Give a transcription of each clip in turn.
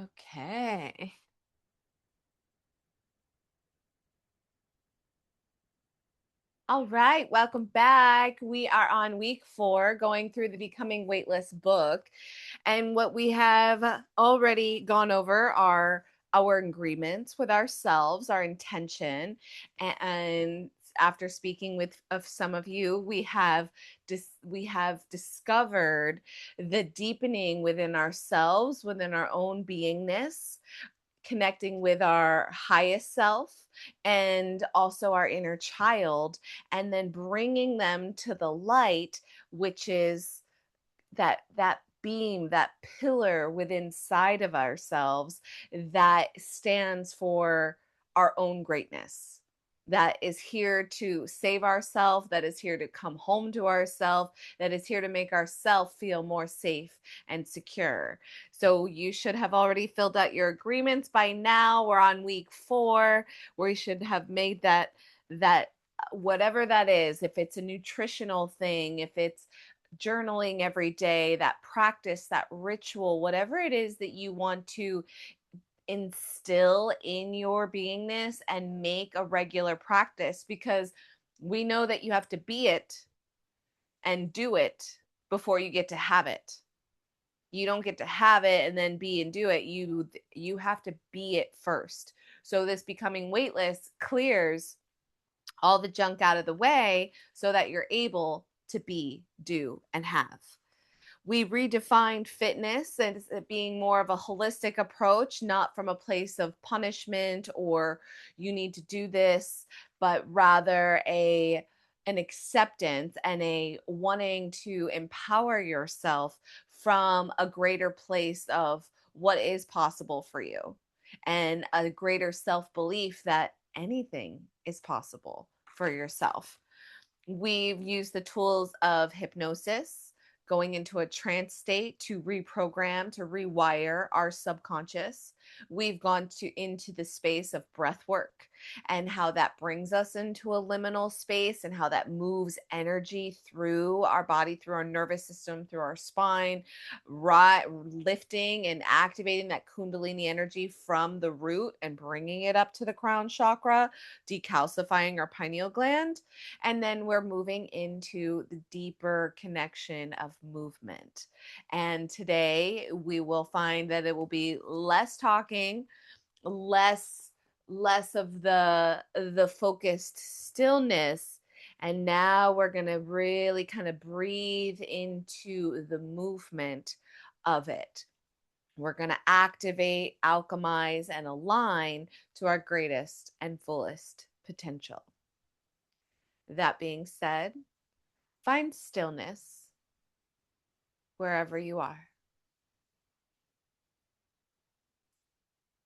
Okay. All right, welcome back. We are on week 4, going through the Becoming Weightless book. And what we have already gone over are our agreements with ourselves, our intention. And after speaking with of some of you, we have discovered the deepening within ourselves, within our own beingness, connecting with our highest self and also our inner child, and then bringing them to the light, which is that beam, that pillar within side of ourselves that stands for our own greatness, that is here to save ourselves, that is here to come home to ourselves, that is here to make ourselves feel more safe and secure. So you should have already filled out your agreements by now. We're on week 4, where you should have made that whatever that is, if it's a nutritional thing, if it's journaling every day, that practice, that ritual, whatever it is that you want to instill in your beingness and make a regular practice, because we know that you have to be it and do it before you get to have it. You don't get to have it and then be and do it. You have to be it first. So this becoming weightless clears all the junk out of the way so that you're able to be, do, and have. We redefined fitness as it being more of a holistic approach, not from a place of punishment or you need to do this, but rather a an acceptance and a wanting to empower yourself from a greater place of what is possible for you, and a greater self-belief that anything is possible for yourself. We've used the tools of hypnosis, going into a trance state to reprogram, to rewire our subconscious. We've gone into the space of breath work and how that brings us into a liminal space and how that moves energy through our body, through our nervous system, through our spine, right, lifting and activating that kundalini energy from the root and bringing it up to the crown chakra, decalcifying our pineal gland. And then we're moving into the deeper connection of movement. And today we will find that it will be less talking, less of the focused stillness, and now we're going to really kind of breathe into the movement of it. We're going to activate, alchemize, and align to our greatest and fullest potential. That being said, find stillness wherever you are.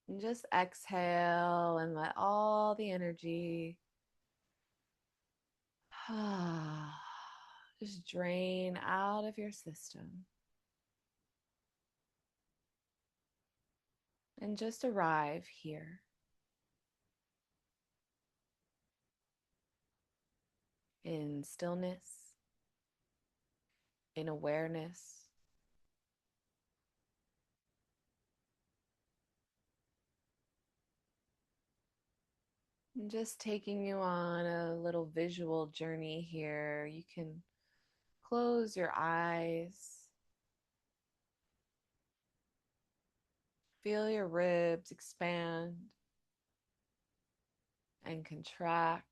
And just exhale and let all the energy just drain out of your system. And just arrive here in stillness, in awareness. And just taking you on a little visual journey here. You can close your eyes, feel your ribs expand and contract.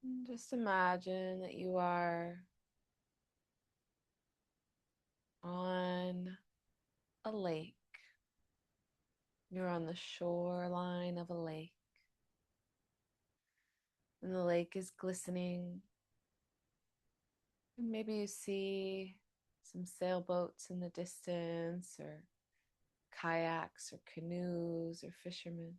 And just imagine that you are on a lake. You're on the shoreline of a lake, and the lake is glistening. And maybe you see some sailboats in the distance, or kayaks, or canoes, or fishermen.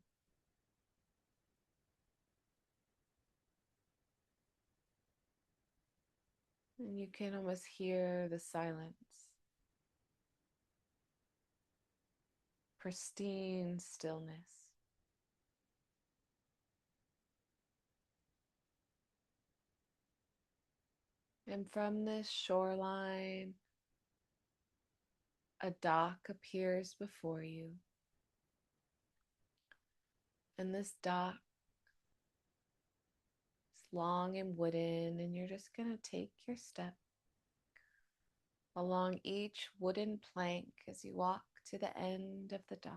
And you can almost hear the silence, pristine stillness. And from this shoreline, a dock appears before you. And this dock is long and wooden, and you're just going to take your step along each wooden plank as you walk to the end of the dock,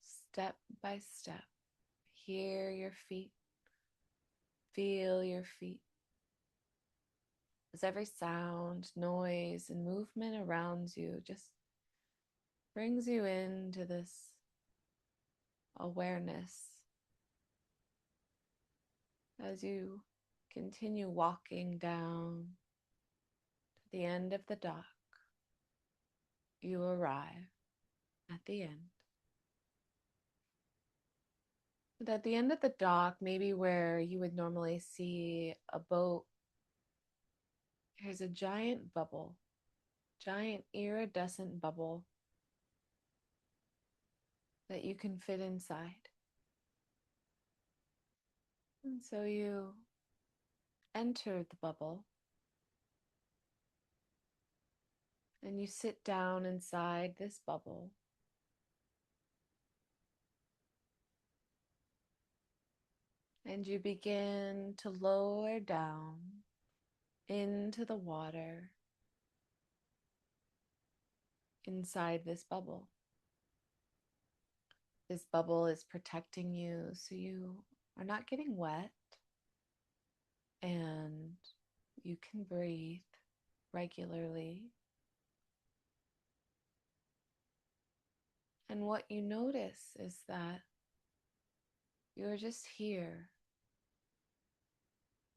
step by step. Hear your feet, feel your feet. As every sound, noise, and movement around you just brings you into this awareness as you continue walking down to the end of the dock. You arrive at the end. And at the end of the dock, maybe where you would normally see a boat, there's a giant bubble, giant iridescent bubble that you can fit inside. And so you enter the bubble and you sit down inside this bubble. And you begin to lower down into the water inside this bubble. This bubble is protecting you so you are not getting wet and you can breathe regularly. And what you notice is that you're just here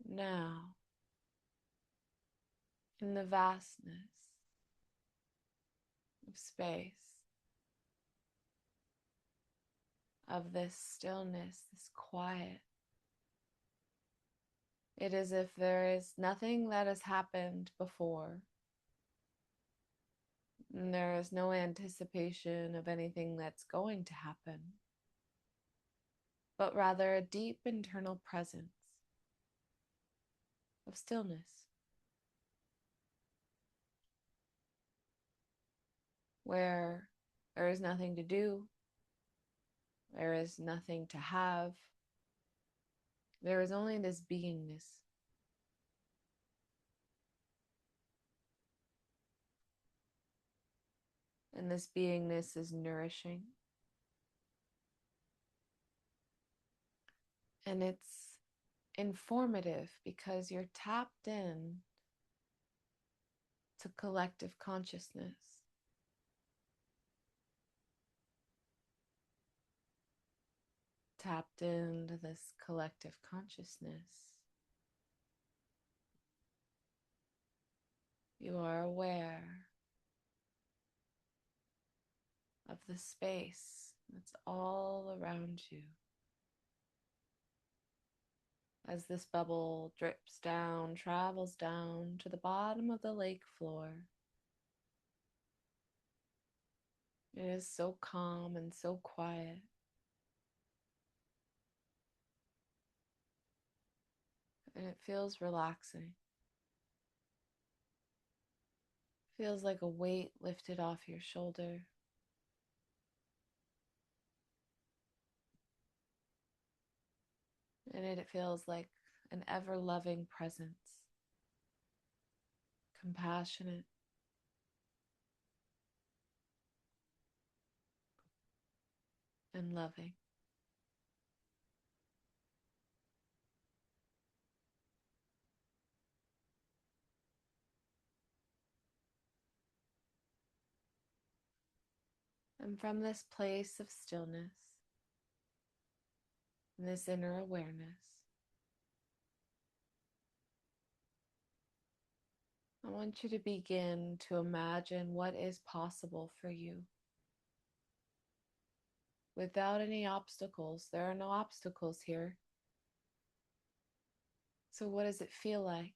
now in the vastness of space, of this stillness, this quiet. It is as if there is nothing that has happened before. And there is no anticipation of anything that's going to happen, but rather a deep internal presence of stillness, where there is nothing to do, there is nothing to have, there is only this beingness. And this beingness is nourishing. And it's informative because you're tapped in to collective consciousness. Tapped into this collective consciousness. You are aware of the space that's all around you. As this bubble drips down, travels down to the bottom of the lake floor. It is so calm and so quiet. And it feels relaxing. Feels like a weight lifted off your shoulder. And it feels like an ever-loving presence, compassionate, and loving. And from this place of stillness, and this inner awareness, I want you to begin to imagine what is possible for you. Without any obstacles. There are no obstacles here. So what does it feel like?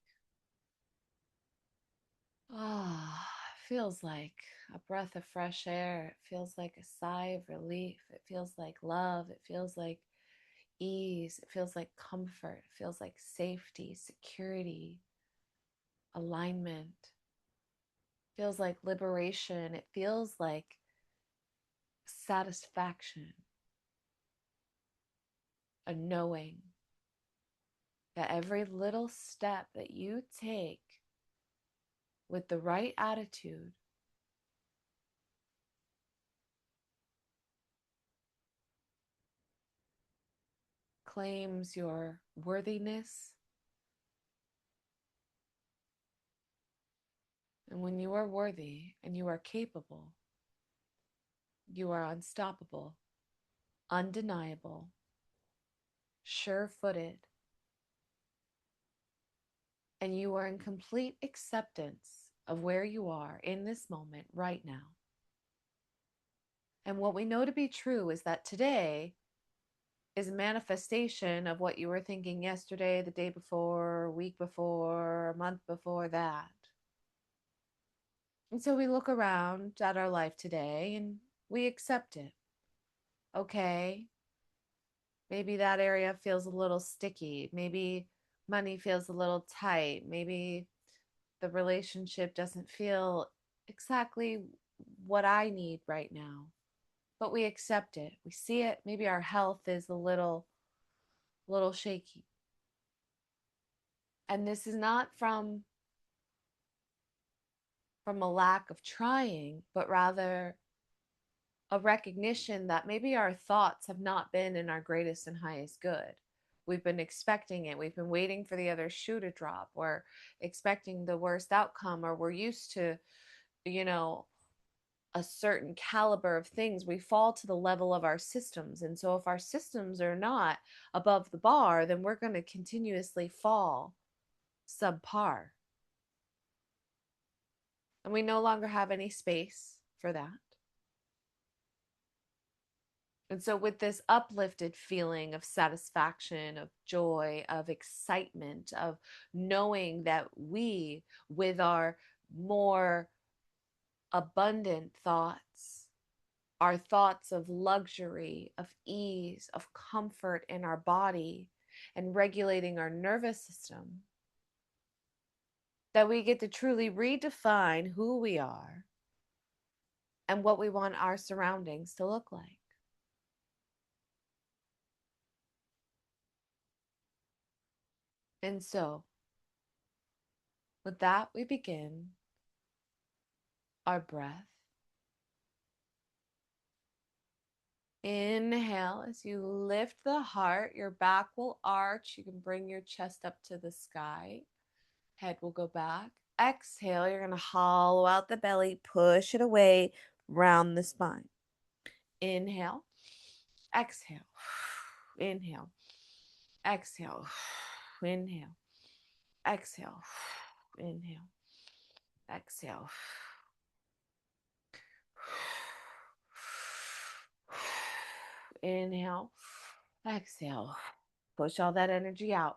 It feels like a breath of fresh air. It feels like a sigh of relief. It feels like love. It feels like ease. It feels like comfort. It feels like safety, security, alignment, feels like liberation, it feels like satisfaction, a knowing that every little step that you take with the right attitude claims your worthiness. And when you are worthy and you are capable, you are unstoppable, undeniable, sure footed, and you are in complete acceptance of where you are in this moment right now. And what we know to be true is that today is a manifestation of what you were thinking yesterday, the day before, a week before, a month before that. And so we look around at our life today and we accept it. Okay, maybe that area feels a little sticky. Maybe money feels a little tight. Maybe the relationship doesn't feel exactly what I need right now. But we accept it. We see it. Maybe our health is a little shaky. And this is not from a lack of trying, but rather a recognition that maybe our thoughts have not been in our greatest and highest good. We've been expecting it. We've been waiting for the other shoe to drop. We're expecting the worst outcome, or we're used to, you know, a certain caliber of things. We fall to the level of our systems. And so if our systems are not above the bar, then we're going to continuously fall subpar. And we no longer have any space for that. And so, with this uplifted feeling of satisfaction, of joy, of excitement, of knowing that we, with our more abundant thoughts, our thoughts of luxury, of ease, of comfort in our body, and regulating our nervous system, that we get to truly redefine who we are and what we want our surroundings to look like. And so, with that, we begin our breath. Inhale as you lift the heart, your back will arch. You can bring your chest up to the sky. Head will go back. Exhale, you're going to hollow out the belly, push it away, round the spine. Inhale, exhale, inhale, exhale, inhale, exhale, inhale, exhale. Inhale, exhale. Push all that energy out.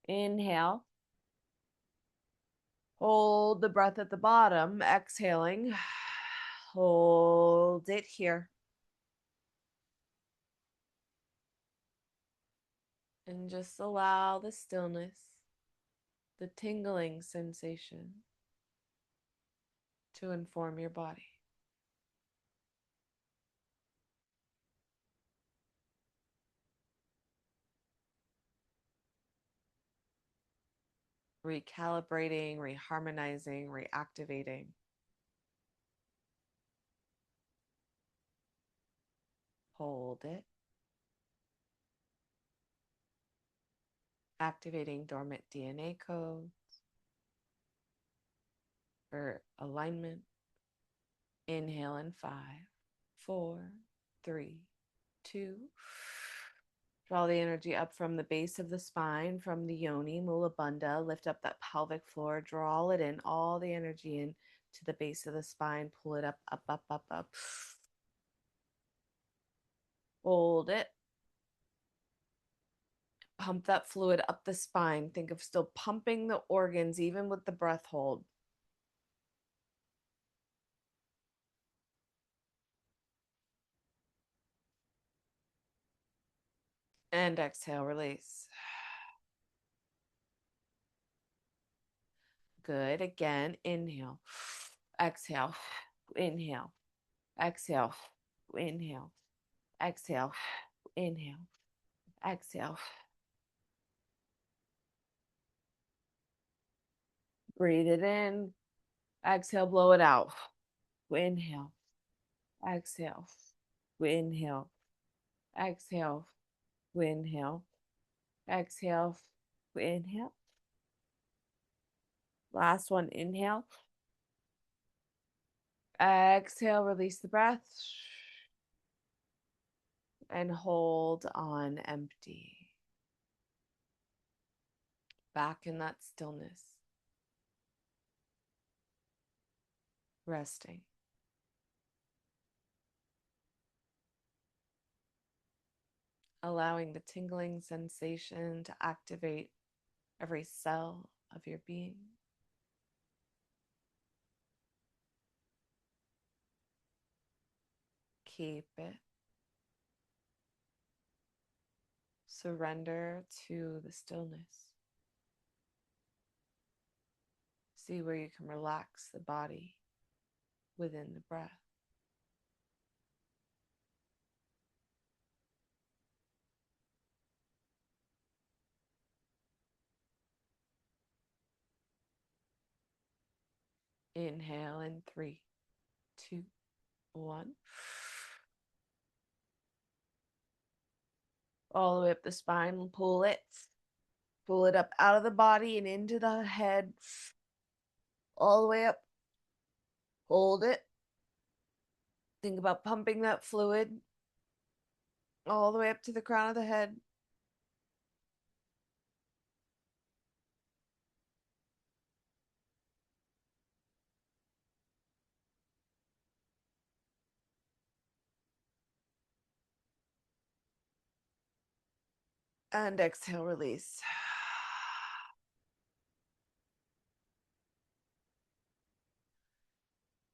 Inhale. Hold the breath at the bottom, exhaling. Hold it here. And just allow the stillness, the tingling sensation to inform your body. Recalibrating, reharmonizing, reactivating. Hold it. Activating dormant DNA codes for alignment. Inhale in 5, 4, 3, 2. Draw the energy up from the base of the spine, from the yoni, mula bandha. Lift up that pelvic floor. Draw it in, all the energy in to the base of the spine. Pull it up, up, up, up, up. Hold it. Pump that fluid up the spine. Think of still pumping the organs, even with the breath hold. And exhale, release. Good. Again, inhale, exhale, inhale, exhale, inhale, exhale, inhale, exhale. Breathe it in, exhale, blow it out. Inhale, exhale, inhale, exhale, inhale, exhale, inhale. Last one, inhale, exhale, release the breath, and hold on empty. Back in that stillness, resting. Allowing the tingling sensation to activate every cell of your being. Keep it. Surrender to the stillness. See where you can relax the body within the breath. Inhale in 3, 2, 1. All the way up the spine, pull it. Pull it up out of the body and into the head. All the way up. Hold it. Think about pumping that fluid all the way up to the crown of the head. And exhale, release.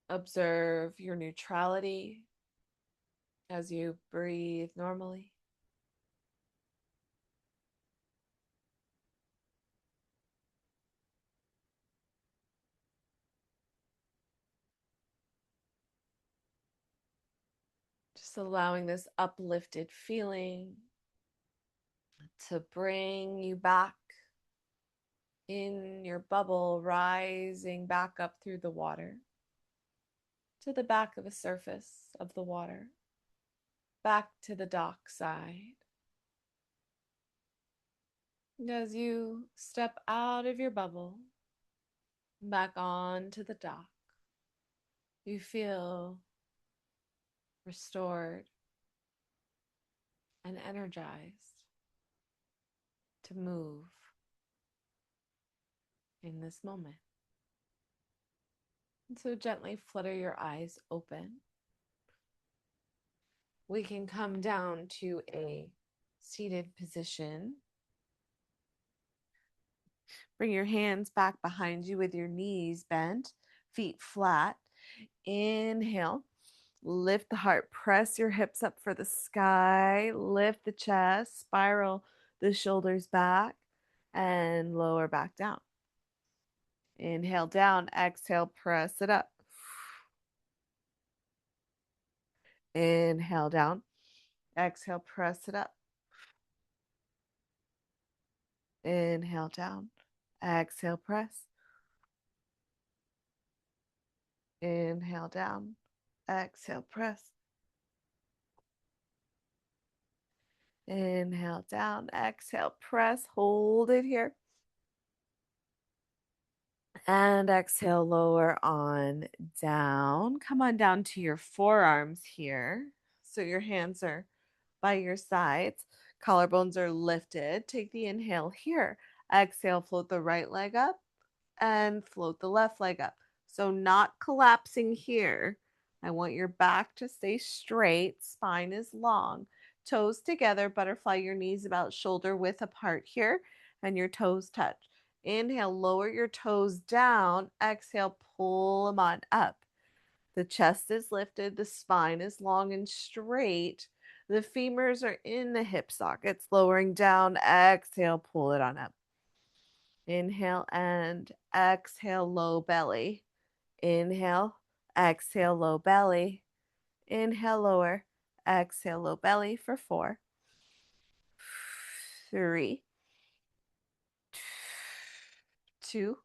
Observe your neutrality as you breathe normally. Just allowing this uplifted feeling to bring you back in your bubble, rising back up through the water to the back of the surface of the water, back to the dock side. And as you step out of your bubble, back onto the dock, you feel restored and energized to move in this moment. And so gently flutter your eyes open. We can come down to a seated position. Bring your hands back behind you with your knees bent, feet flat. Inhale. Lift the heart, press your hips up for the sky, lift the chest, spiral the shoulders back, and lower back down. Inhale down, exhale, press it up. Inhale down, exhale, press it up. Inhale down, exhale, press. Inhale down, exhale, press. Inhale down, exhale, press, hold it here. And exhale, lower on down. Come on down to your forearms here. So your hands are by your sides. Collarbones are lifted. Take the inhale here. Exhale, float the right leg up and float the left leg up. So not collapsing here. I want your back to stay straight. Spine is long. Toes together. Butterfly your knees about shoulder width apart here. And your toes touch. Inhale, lower your toes down. Exhale, pull them on up. The chest is lifted. The spine is long and straight. The femurs are in the hip sockets, lowering down. Exhale, pull it on up. Inhale and exhale, low belly. Inhale, exhale, low belly. Inhale, lower. Exhale, low belly for 4, 3, 2,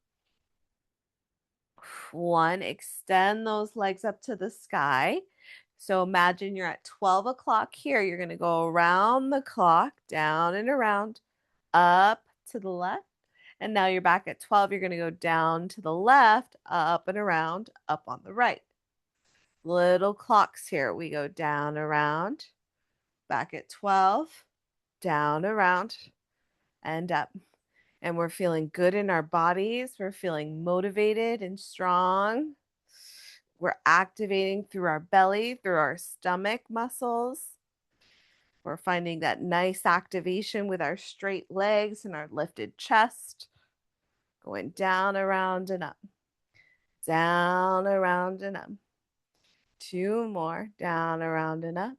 1. Extend those legs up to the sky. So imagine you're at 12 o'clock here. You're going to go around the clock, down and around, up to the left. And now you're back at 12. You're going to go down to the left, up and around, up on the right. Little clocks here. We go down, around, back at 12, down, around, and up. And we're feeling good in our bodies. We're feeling motivated and strong. We're activating through our belly, through our stomach muscles. We're finding that nice activation with our straight legs and our lifted chest. Going down, around, and up. Down, around, and up. 2 more. Down, around, and up.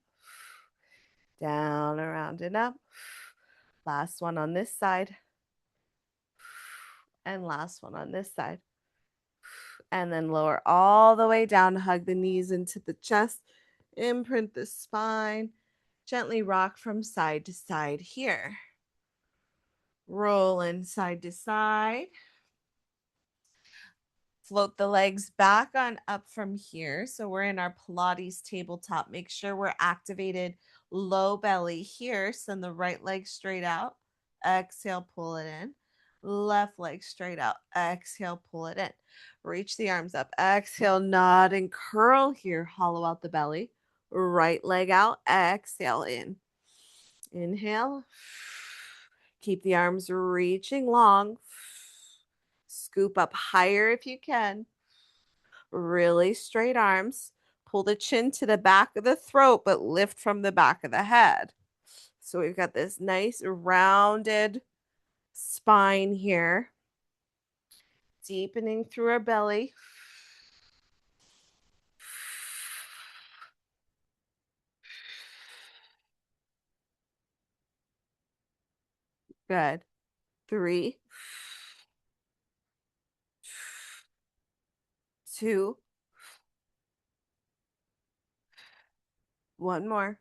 Down, around, and up. Last one on this side. And last one on this side. And then lower all the way down. Hug the knees into the chest. Imprint the spine. Gently rock from side to side here. Roll in side to side. Float the legs back on up from here. So we're in our Pilates tabletop. Make sure we're activated low belly here. Send the right leg straight out. Exhale, pull it in. Left leg straight out. Exhale, pull it in. Reach the arms up. Exhale, nod and curl here. Hollow out the belly. Right leg out. Exhale in. Inhale. Keep the arms reaching long. Scoop up higher if you can. Really straight arms. Pull the chin to the back of the throat, but lift from the back of the head. So we've got this nice rounded spine here. Deepening through our belly. Good. 3, 2, 1 more.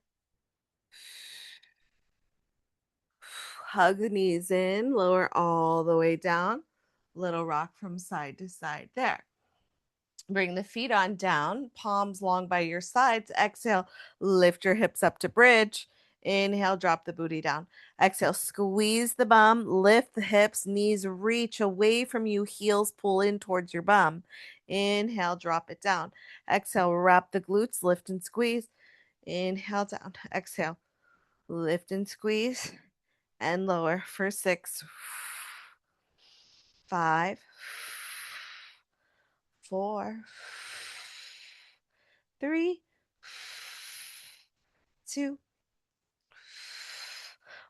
Hug the knees in, lower all the way down. Little rock from side to side there. Bring the feet on down, palms long by your sides. Exhale, lift your hips up to bridge. Inhale, drop the booty down. Exhale, squeeze the bum, lift the hips, knees reach away from you, heels pull in towards your bum. Inhale, drop it down. Exhale, wrap the glutes, lift and squeeze. Inhale, down. Exhale, lift and squeeze and lower for 6, 5, 4, 3, 2,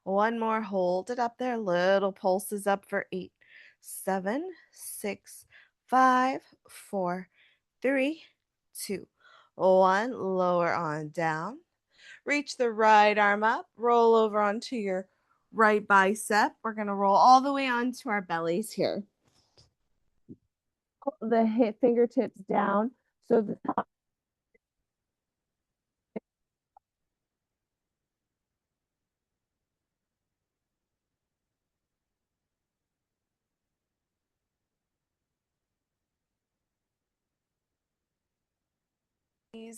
1 more. Hold it up there. Little pulses up for 8, 7, 6, 5, 4, 3, 2, 1. Lower on down. Reach the right arm up. Roll over onto your right bicep. We're going to roll all the way onto our bellies here. The hip fingertips down. So the top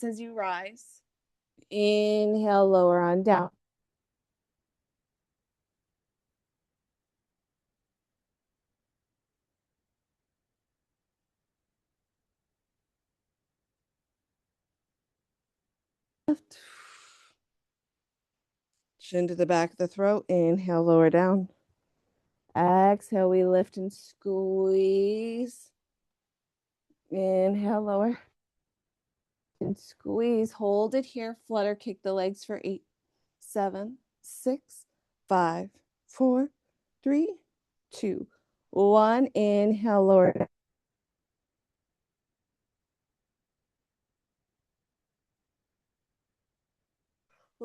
as you rise. Inhale, lower on down. Left. Chin to the back of the throat. Inhale, lower down. Exhale, we lift and squeeze. Inhale, lower. And squeeze. Hold it here. Flutter kick the legs for 8, 7, 6, 5, 4, 3, 2, 1. Inhale, lower.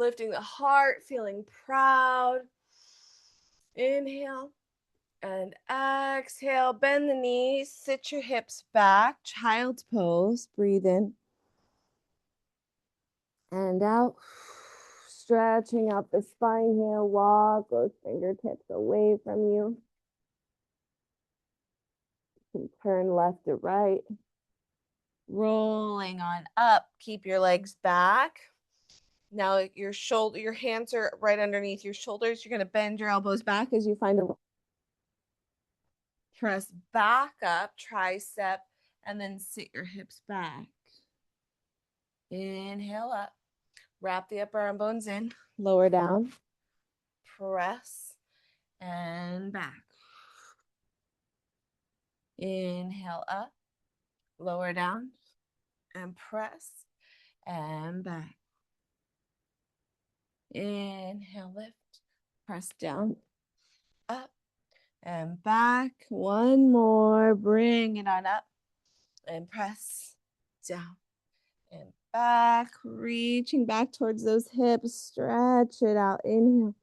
Lifting the heart, feeling proud. Inhale and exhale. Bend the knees, sit your hips back, child's pose. Breathe in and out. Stretching out the spine here. Walk those fingertips away from you. You can turn left to right. Rolling on up. Keep your legs back. Now your hands are right underneath your shoulders. You're going to bend your elbows back as you find a press back up, tricep, and then sit your hips back. Inhale up. Wrap the upper arm bones in. Lower down. Press and back. Inhale up. Lower down and press and back. Inhale, lift. Press down. Up and back. One more. Bring it on up and press down and back. Reaching back towards those hips. Stretch it out. Inhale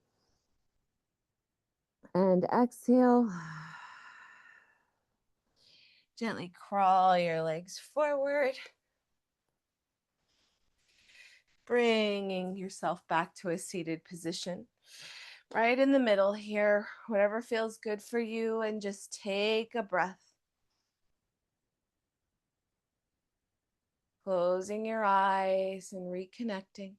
and exhale. Gently crawl your legs forward. Bringing yourself back to a seated position. Right in the middle here, whatever feels good for you, and just take a breath. Closing your eyes and reconnecting.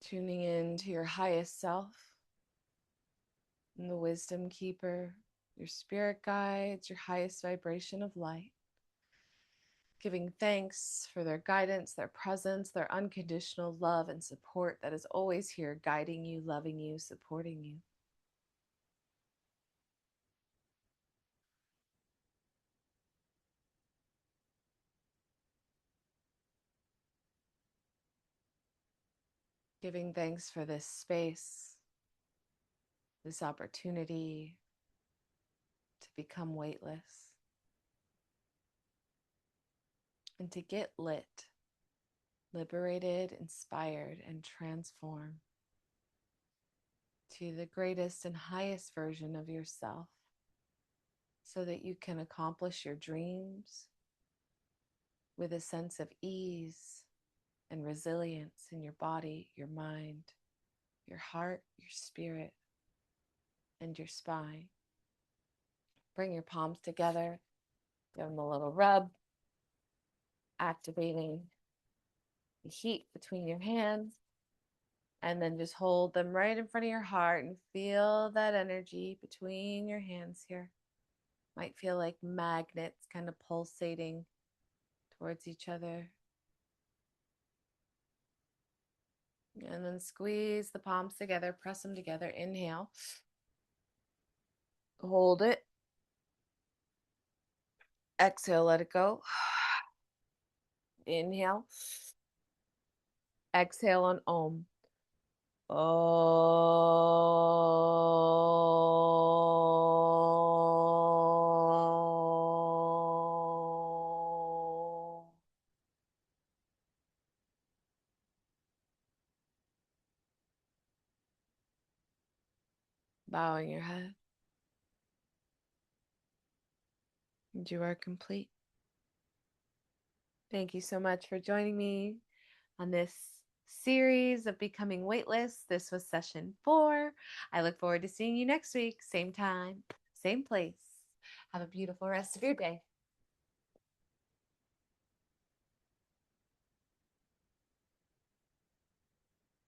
Tuning in to your highest self and the wisdom keeper, your spirit guides, your highest vibration of light. Giving thanks for their guidance, their presence, their unconditional love and support that is always here, guiding you, loving you, supporting you. Giving thanks for this space, this opportunity to become weightless and to get lit, liberated, inspired, and transformed to the greatest and highest version of yourself so that you can accomplish your dreams with a sense of ease and resilience in your body, your mind, your heart, your spirit, and your spine. Bring your palms together, give them a little rub, activating the heat between your hands, and then just hold them right in front of your heart and feel that energy between your hands here. Might feel like magnets kind of pulsating towards each other. And then squeeze the palms together, press them together. Inhale. Hold it. Exhale, let it go. Inhale. Exhale on Om. Oh. Bowing your head. And you are complete. Thank you so much for joining me on this series of Becoming Weightless. This was session 4. I look forward to seeing you next week. Same time, same place. Have a beautiful rest of your day.